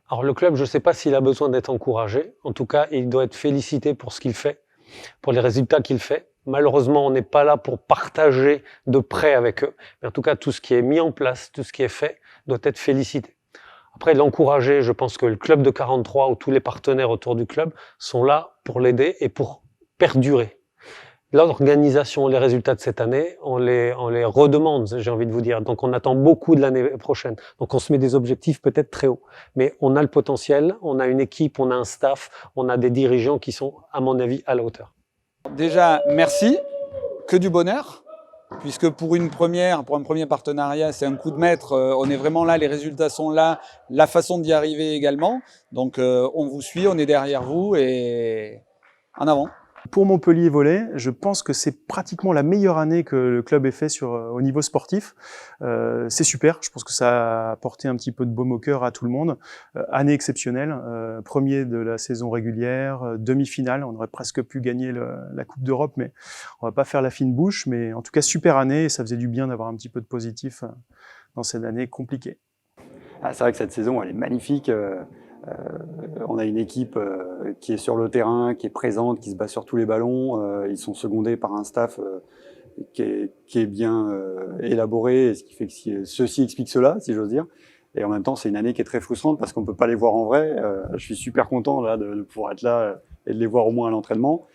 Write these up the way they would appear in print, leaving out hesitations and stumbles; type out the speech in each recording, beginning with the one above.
Alors le club, je ne sais pas s'il a besoin d'être encouragé. En tout cas, il doit être félicité pour ce qu'il fait, pour les résultats qu'il fait. Malheureusement, on n'est pas là pour partager de près avec eux. Mais en tout cas, tout ce qui est mis en place, tout ce qui est fait, doit être félicité. Après, l'encourager, je pense que le club de 43 ou tous les partenaires autour du club sont là pour l'aider et pour perdurer. L'organisation, les résultats de cette année, on les redemande, j'ai envie de vous dire. Donc on attend beaucoup de l'année prochaine. Donc on se met des objectifs peut-être très hauts. Mais on a le potentiel, on a une équipe, on a un staff, on a des dirigeants qui sont, à mon avis, à la hauteur. Déjà, merci, que du bonheur, puisque pour un premier partenariat, c'est un coup de maître, on est vraiment là, les résultats sont là, la façon d'y arriver également. Donc on vous suit, on est derrière vous et en avant. Pour Montpellier Volley, je pense que c'est pratiquement la meilleure année que le club ait fait au niveau sportif. C'est super, je pense que ça a apporté un petit peu de baume au cœur à tout le monde. Année exceptionnelle, premier de la saison régulière, demi-finale, on aurait presque pu gagner la Coupe d'Europe, mais on va pas faire la fine bouche. Mais en tout cas, super année, et ça faisait du bien d'avoir un petit peu de positif dans cette année compliquée. Ah, c'est vrai que cette saison, elle est magnifique. On a une équipe qui est sur le terrain, qui est présente, qui se bat sur tous les ballons. Ils sont secondés par un staff qui est bien élaboré, ce qui fait que ceci explique cela, si j'ose dire. Et en même temps, c'est une année qui est très frustrante parce qu'on ne peut pas les voir en vrai. Je suis super content là, de pouvoir être là et de les voir au moins à l'entraînement.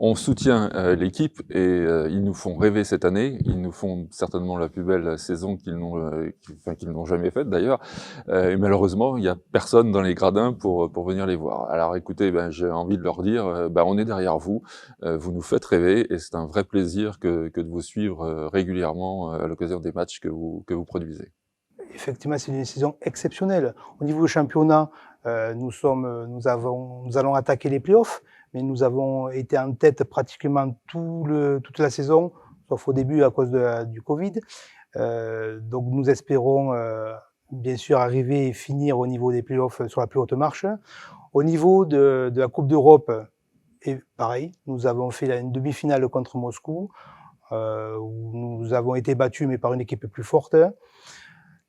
On soutient l'équipe et ils nous font rêver cette année. Ils nous font certainement la plus belle saison qu'ils n'ont jamais faite d'ailleurs. Et malheureusement, il n'y a personne dans les gradins pour venir les voir. Alors écoutez, j'ai envie de leur dire, on est derrière vous. Vous nous faites rêver et c'est un vrai plaisir que de vous suivre régulièrement à l'occasion des matchs que vous produisez. Effectivement, c'est une saison exceptionnelle. Au niveau du championnat, nous allons attaquer les playoffs, mais nous avons été en tête pratiquement toute la saison, sauf au début à cause du Covid. Donc nous espérons bien sûr arriver et finir au niveau des playoffs sur la plus haute marche. Au niveau de la Coupe d'Europe, et pareil, nous avons fait une demi-finale contre Moscou, où nous avons été battus mais par une équipe plus forte.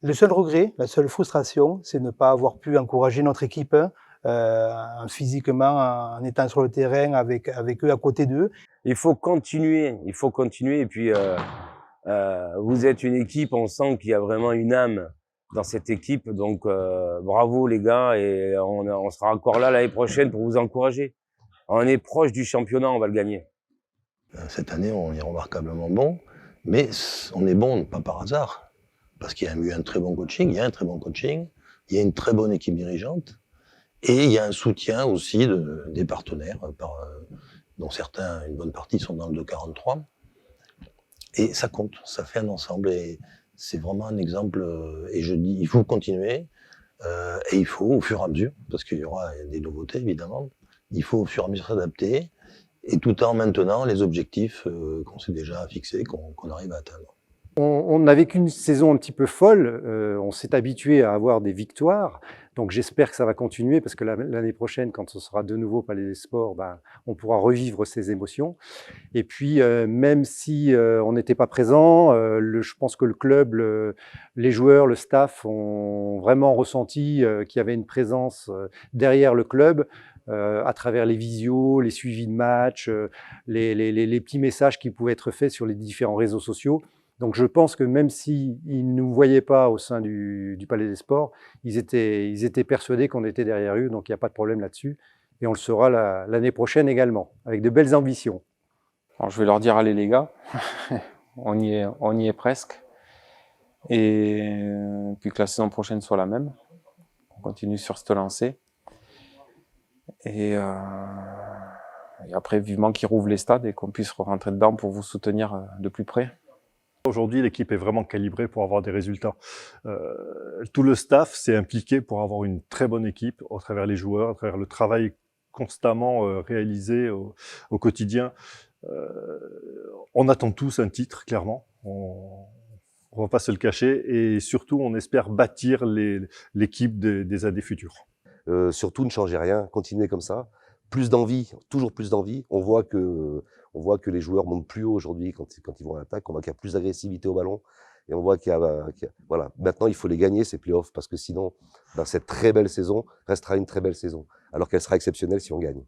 Le seul regret, la seule frustration, c'est de ne pas avoir pu encourager notre équipe physiquement, en étant sur le terrain avec eux, à côté d'eux. Il faut continuer et puis vous êtes une équipe, on sent qu'il y a vraiment une âme dans cette équipe, donc bravo les gars, et on sera encore là l'année prochaine pour vous encourager. On est proche du championnat, on va le gagner. Cette année, on est remarquablement bon, mais on est bon pas par hasard. Parce qu'il y a eu un très bon coaching, il y a un très bon coaching, il y a une très bonne équipe dirigeante, et il y a un soutien aussi des partenaires, dont certains, une bonne partie, sont dans le 243. Et ça compte, ça fait un ensemble, et c'est vraiment un exemple, et je dis, il faut continuer, et il faut, au fur et à mesure, parce qu'il y aura des nouveautés, évidemment, il faut au fur et à mesure s'adapter, et tout en maintenant les objectifs qu'on s'est déjà fixés, qu'on arrive à atteindre. On a vécu une saison un petit peu folle, on s'est habitué à avoir des victoires, donc j'espère que ça va continuer parce que l'année prochaine, quand ce sera de nouveau Palais des Sports, on pourra revivre ces émotions. Et puis, même si on n'était pas présent, je pense que le club, les joueurs, le staff ont vraiment ressenti qu'il y avait une présence derrière le club, à travers les visios, les suivis de matchs, les petits messages qui pouvaient être faits sur les différents réseaux sociaux. Donc je pense que même s'ils ne nous voyaient pas au sein du Palais des Sports, ils étaient persuadés qu'on était derrière eux, donc il n'y a pas de problème là-dessus. Et on le sera l'année prochaine également, avec de belles ambitions. Alors je vais leur dire, allez les gars, on y est presque. Et puis que la saison prochaine soit la même. On continue sur cette lancée. Et après, vivement qu'ils rouvrent les stades et qu'on puisse rentrer dedans pour vous soutenir de plus près. Aujourd'hui, l'équipe est vraiment calibrée pour avoir des résultats. Tout le staff s'est impliqué pour avoir une très bonne équipe, à travers les joueurs, à travers le travail constamment réalisé au quotidien. On attend tous un titre, clairement. On va pas se le cacher. Et surtout, on espère bâtir l'équipe des années futures. Surtout, ne changez rien, continuez comme ça. Plus d'envie, toujours plus d'envie. On voit que les joueurs montent plus haut aujourd'hui quand ils vont à l'attaque. On voit qu'il y a plus d'agressivité au ballon. Et on voit voilà, maintenant il faut les gagner ces playoffs parce que sinon, cette très belle saison restera une très belle saison, alors qu'elle sera exceptionnelle si on gagne.